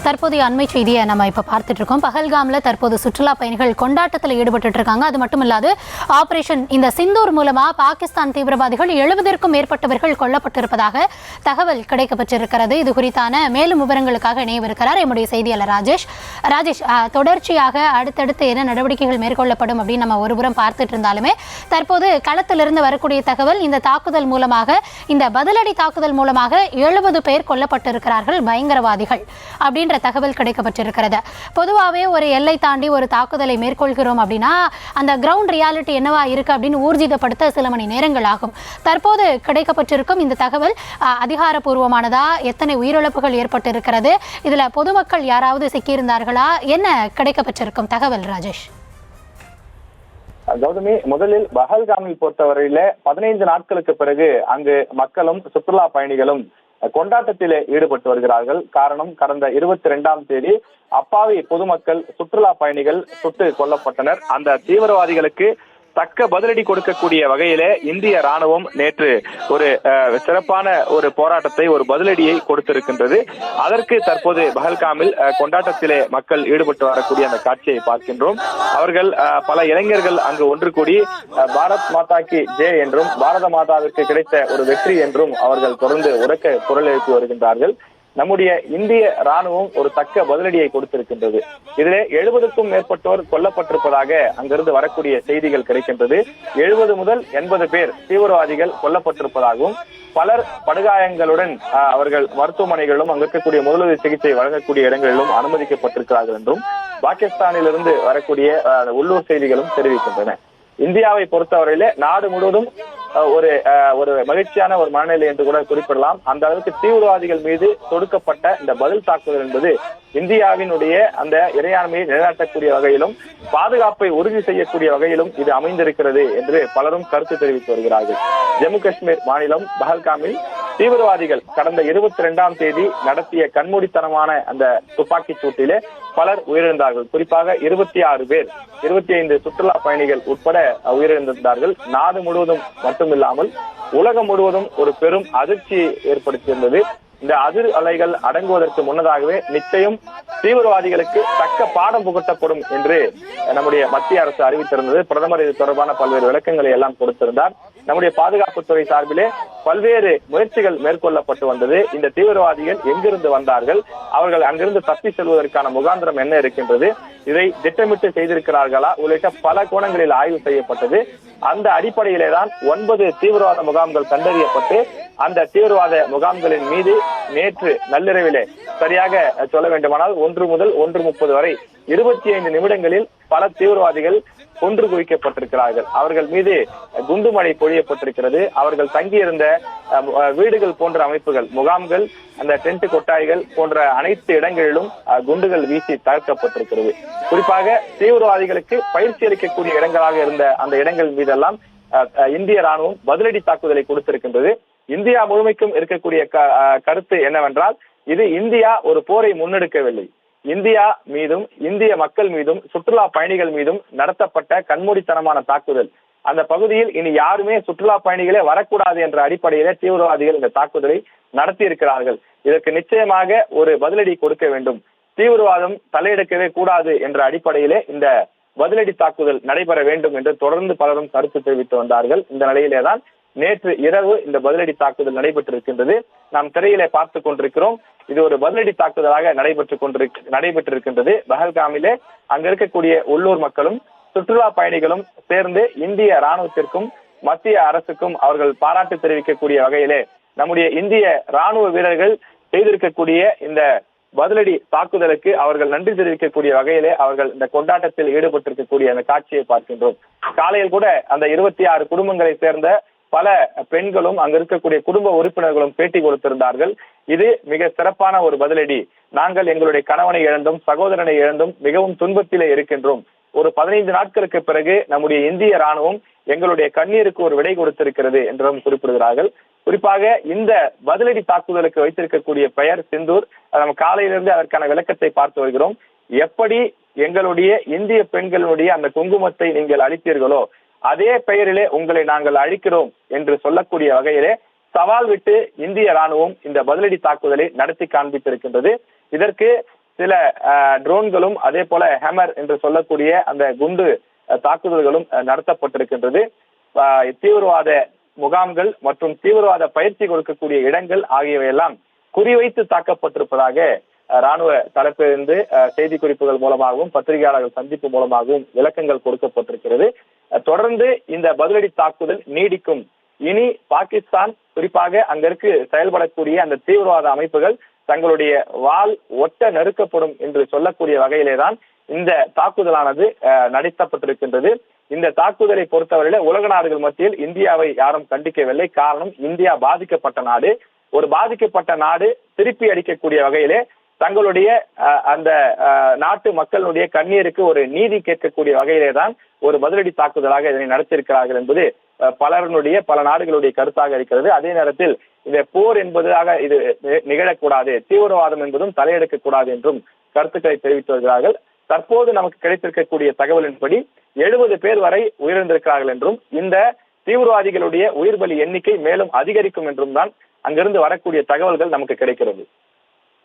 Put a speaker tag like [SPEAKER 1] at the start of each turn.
[SPEAKER 1] தற்போதைய அண்மை செய்தியை நம்ம இப்போ பார்த்துட்டு இருக்கோம். பஹல்காமில் தற்போது சுற்றுலா பயணிகள் கொண்டாட்டத்தில் ஈடுபட்டு இருக்காங்க. அது மட்டும் இல்லாது ஆபரேஷன் இந்த சிந்தூர் மூலமாக பாகிஸ்தான் தீவிரவாதிகள் 70க்கும் மேற்பட்டவர்கள் கொல்லப்பட்டிருப்பதாக தகவல் கிடைக்கப்பட்டிருக்கிறது. இது குறித்தான மேலும் விவரங்களுக்காக இணையவிருக்கிறார் எம்முடைய செய்தியாளர் ராஜேஷ். தொடர்ச்சியாக அடுத்தடுத்து என்ன நடவடிக்கைகள் மேற்கொள்ளப்படும் அப்படின்னு நம்ம ஒருபுறம் பார்த்துட்டு இருந்தாலுமே தற்போது களத்திலிருந்து வரக்கூடிய தகவல் இந்த தாக்குதல் மூலமாக இந்த பதிலடி தாக்குதல் மூலமாக 70 பேர் கொல்லப்பட்டிருக்கிறார்கள் பயங்கரவாதிகள் அப்படின்ற தகவல் கிடைக்கப்பட்டிருக்கிறது. பொதுவாகவே ஒரு எல்லை தாண்டி ஒரு தாக்குதலை மேற்கொள்கிறோம் அப்படின்னா அந்த கிரவுண்ட் ரியாலிட்டி என்னவா இருக்கு அப்படின்னு ஊர்ஜிதப்படுத்த சில மணி நேரங்கள் ஆகும். தற்போது கிடைக்கப்பட்டிருக்கும் இந்த தகவல் அதிகாரப்பூர்வமானதா? எத்தனை உயிரிழப்புகள் ஏற்பட்டிருக்கிறது? இதுல பொதுமக்கள் யாராவது சிக்கியிருந்தார்களா? என்ன கிடைக்கப்பட்டிருக்கும் தகவல் ராஜேஷ்?
[SPEAKER 2] கௌதமி, முதலில் பஹல்காமில் பொறுத்தவரையில 15 நாட்களுக்கு பிறகு அங்கு மக்களும் சுற்றுலா பயணிகளும் கொண்டாட்டத்திலே ஈடுபட்டு வருகிறார்கள். காரணம், கடந்த 22ஆம் தேதி அப்பாவி பொதுமக்கள் சுற்றுலா பயணிகள் சுட்டு கொல்லப்பட்டனர். அந்த தீவிரவாதிகளுக்கு தக்க பதிலடி கொடுக்கக்கூடிய வகையிலே இந்திய ராணுவம் நேற்று ஒரு சிறப்பான ஒரு போராட்டத்தை, ஒரு பதிலடியை கொடுத்திருக்கின்றது. அதற்கு தற்போது பஹல்காமில் கொண்டாட்டத்திலே மக்கள் ஈடுபட்டு வரக்கூடிய அந்த காட்சியை பார்க்கின்றோம். அவர்கள் பல இளைஞர்கள் அங்கு ஒன்று கூடி பாரத் மாதா கி ஜெய் என்றும் பாரத மாதாவிற்கு கிடைத்த ஒரு வெற்றி என்றும் அவர்கள் தொடர்ந்து உரக்க குரல் எழுப்பி வருகின்றார்கள். நம்முடைய இந்திய ராணுவம் ஒரு தக்க பதிலடியை கொடுத்திருக்கின்றது. இதிலே 70க்கும் மேற்பட்டோர் கொல்லப்பட்டிருப்பதாக அங்கிருந்து வரக்கூடிய செய்திகள் கிடைக்கின்றது. 70 முதல் 80 பேர் தீவிரவாதிகள் கொல்லப்பட்டிருப்பதாகவும் பலர் படுகாயங்களுடன் அவர்கள் மருத்துவமனைகளிலும் அங்கு இருக்கக்கூடிய முதலுதவி சிகிச்சை வழங்கக்கூடிய இடங்களிலும் அனுமதிக்கப்பட்டிருக்கிறார்கள் என்றும் பாகிஸ்தானிலிருந்து வரக்கூடிய உள்ளூர் செய்திகளும் தெரிவிக்கின்றன. இந்தியாவை பொறுத்தவரையில நாடு முழுவதும் ஒரு மகிழ்ச்சியான ஒரு மனநிலை என்று கூட குறிப்பிடலாம். அந்த அளவுக்கு தீவிரவாதிகள் மீது தொடுக்கப்பட்ட இந்த பதில் தாக்குதல் என்பது இந்தியாவினுடைய அந்த இறையாண்மையை நிலைநாட்டக்கூடிய வகையிலும் பாதுகாப்பை உறுதி செய்யக்கூடிய வகையிலும் இது அமைந்திருக்கிறது என்று பலரும் கருத்து தெரிவித்து வருகிறார்கள். ஜம்மு காஷ்மீர் மாநிலம் பஹல்காமில் தீவிரவாதிகள் கடந்த 22ஆம் தேதி நடத்திய கண்மூடித்தனமான அந்த துப்பாக்கி சூட்டிலே பலர் உயிரிழந்தார்கள். குறிப்பாக 26 பேர், 25 சுற்றுலா பயணிகள் உட்பட உயிரிழந்திருந்தார்கள். நாடு முழுவதும் மட்டுமில்லாமல் உலகம் முழுவதும் ஒரு பெரும் அதிர்ச்சியை ஏற்படுத்தியிருந்தது. இந்த அதிர் அலைகள் அடங்குவதற்கு முன்னதாகவே நிச்சயம் தீவிரவாதிகளுக்கு தக்க பாடம் புகட்டப்படும் என்று நம்முடைய மத்திய அரசு அறிவித்திருந்தது. பிரதமர் இது தொடர்பான பல்வேறு விளக்கங்களை எல்லாம் கொடுத்திருந்தார். நம்முடைய பாதுகாப்புத்துறை சார்பிலே பல்வேறு முயற்சிகள் மேற்கொள்ளப்பட்டு வந்தது. இந்த தீவிரவாதிகள் எங்கிருந்து வந்தார்கள், அவர்கள் அங்கிருந்து தப்பி செல்வதற்கான முகாந்திரம் என்ன இருக்கின்றது, இதை திட்டமிட்டு செய்திருக்கிறார்களா உள்ளிட்ட பல கோணங்களில் ஆய்வு செய்யப்பட்டது. அந்த அடிப்படையிலே தான் 9 தீவிரவாத முகாம்கள் கண்டறியப்பட்டு அந்த தீவிரவாத முகாம்களின் மீது நேற்று நள்ளிரவிலே, சரியாக சொல்ல வேண்டுமானால் 1 முதல் 1:30 வரை 25 நிமிடங்களில் பல தீவிரவாதிகள் கொன்று குவிக்கப்பட்டிருக்கிறார்கள். அவர்கள் மீது குண்டுமழை பொழியப்பட்டிருக்கிறது. அவர்கள் தங்கியிருந்த வீடுகள் போன்ற அமைப்புகள், முகாம்கள், அந்த டென்ட் கொட்டாய்கள் போன்ற அனைத்து இடங்களிலும் குண்டுகள் வீசி தகர்க்கப்பட்டிருக்கிறது. குறிப்பாக தீவிரவாதிகளுக்கு பயிற்சி அளிக்கக்கூடிய இடங்களாக இருந்த அந்த இடங்கள் மீதெல்லாம் இந்திய ராணுவம் பதிலடி தாக்குதலை கொடுத்திருக்கின்றது. இந்தியா முழுமைக்கும் இருக்கக்கூடிய கருத்து என்னவென்றால், இது இந்தியா ஒரு போரை முன்னெடுக்கவில்லை. இந்தியா மீதும் இந்திய மக்கள் மீதும் சுற்றுலா பயணிகள் மீதும் நடத்தப்பட்ட கண்மூடித்தனமான தாக்குதல். அந்த பகுதியில் இனி யாருமே சுற்றுலா பயணிகளே வரக்கூடாது என்ற அடிப்படையிலே தீவிரவாதிகள் இந்த தாக்குதலை நடத்தி இருக்கிறார்கள். இதற்கு நிச்சயமாக ஒரு பதிலடி கொடுக்க வேண்டும், தீவிரவாதம் தலையெடுக்கவே கூடாது என்ற அடிப்படையிலே இந்த பதிலடி தாக்குதல் நடைபெற வேண்டும் என்று தொடர்ந்து பலரும் கருத்து தெரிவித்து வந்தார்கள். இந்த நிலையிலேதான் நேற்று இரவு இந்த பதிலடி தாக்குதல் நடைபெற்றிருக்கின்றது. நாம் திரையிலே பார்த்துக் கொண்டிருக்கிறோம். இது ஒரு பதிலடி தாக்குதலாக நடைபெற்றிருக்கின்றது. பஹல்காமிலே அங்க இருக்கக்கூடிய உள்ளூர் மக்களும் சுற்றுலா பயணிகளும் சேர்ந்து இந்திய ராணுவத்திற்கும் மத்திய அரசுக்கும் அவர்கள் பாராட்டு தெரிவிக்கக்கூடிய வகையிலே நம்முடைய இந்திய ராணுவ வீரர்கள் செய்திருக்கக்கூடிய இந்த பதிலடி தாக்குதலுக்கு அவர்கள் நன்றி தெரிவிக்கக்கூடிய வகையிலே அவர்கள் இந்த கொண்டாட்டத்தில் ஈடுபட்டிருக்கக்கூடிய அந்த காட்சியை பார்க்கின்றோம். காலையில் கூட அந்த 26 குடும்பங்களை சேர்ந்த பல பெண்களும் அங்க இருக்கக்கூடிய குடும்ப உறுப்பினர்களும் பேட்டி கொடுத்திருந்தார்கள். இது மிக சிறப்பான ஒரு பதிலடி. நாங்கள் எங்களுடைய கணவனை இழந்தும் சகோதரனை இழந்தும் மிகவும் துன்பத்திலே இருக்கின்றோம். ஒரு 15 நாட்களுக்கு பிறகு நம்முடைய இந்திய ராணுவம் எங்களுடைய கண்ணீருக்கு ஒரு விடை கொடுத்திருக்கிறது என்றும் குறிப்பிடுகிறார்கள். குறிப்பாக இந்த பதிலடி தாக்குதலுக்கு வைத்திருக்கக்கூடிய பெயர் சிந்தூர். நம்ம காலையிலிருந்து அதற்கான விளக்கத்தை பார்த்து வருகிறோம். எப்படி எங்களுடைய இந்திய பெண்களுடைய அந்த குங்குமத்தை நீங்கள் அளித்தீர்களோ அதே பெயரிலே உங்களை நாங்கள் அழிக்கிறோம் என்று சொல்லக்கூடிய வகையிலே சவால் விட்டு இந்திய ராணுவம் இந்த பதிலடி தாக்குதலை நடத்தி காண்பித்திருக்கின்றது. இதற்கு சில ட்ரோன்களும் அதே போல ஹேமர் என்று சொல்லக்கூடிய அந்த குண்டு தாக்குதல்களும் நடத்தப்பட்டிருக்கின்றது. தீவிரவாத முகாம்கள் மற்றும் தீவிரவாத பயிற்சி கொடுக்கக்கூடிய இடங்கள் ஆகியவையெல்லாம் குறிவைத்து தாக்கப்பட்டிருப்பதாக ராணுவ தரப்பிலிருந்து செய்தி குறிப்புகள் மூலமாகவும் பத்திரிகையாளர்கள் சந்திப்பு மூலமாகவும் விளக்கங்கள் கொடுக்கப்பட்டிருக்கிறது. தொடர்ந்து இந்த பதிலடி தாக்குதல் நீடிக்கும். இனி பாகிஸ்தான் குறிப்பாக அங்கிற்கு செயல்படக்கூடிய அந்த தீவிரவாத அமைப்புகள் தங்களுடைய வாள் ஒட்ட நெருக்கப்படும் என்று சொல்லக்கூடிய வகையிலேதான் இந்த தாக்குதலானது நடத்தப்பட்டிருக்கின்றது. இந்த தாக்குதலை பொறுத்தவரையில உலக நாடுகள் மத்தியில் இந்தியாவை யாரும் கண்டிக்கவில்லை. காரணம், இந்தியா பாதிக்கப்பட்ட நாடு. ஒரு பாதிக்கப்பட்ட நாடு திருப்பி அடிக்கக்கூடிய வகையிலே தங்களுடைய அந்த நாட்டு மக்களுடைய கண்ணீருக்கு ஒரு நீதி கேட்கக்கூடிய வகையிலே தான் ஒரு பதிலடி தாக்குதலாக இதனை நடத்தியிருக்கிறார்கள் என்பது பல நாடுகளுடைய கருத்தாக இருக்கிறது. அதே நேரத்தில் இந்த போர் என்பதாக இது நிகழக்கூடாது, தீவிரவாதம் என்பதும் தலையெடுக்க கூடாது என்றும் கருத்துக்களை தெரிவித்து வருகிறார்கள். தற்போது நமக்கு கிடைத்திருக்கக்கூடிய தகவலின்படி 70 பேர் வரை உயிரிழந்திருக்கிறார்கள் என்றும் இந்த தீவிரவாதிகளுடைய உயிர் பலி எண்ணிக்கை மேலும் அதிகரிக்கும் என்றும் தான் அங்கிருந்து வரக்கூடிய தகவல்கள் நமக்கு கிடைக்கிறது.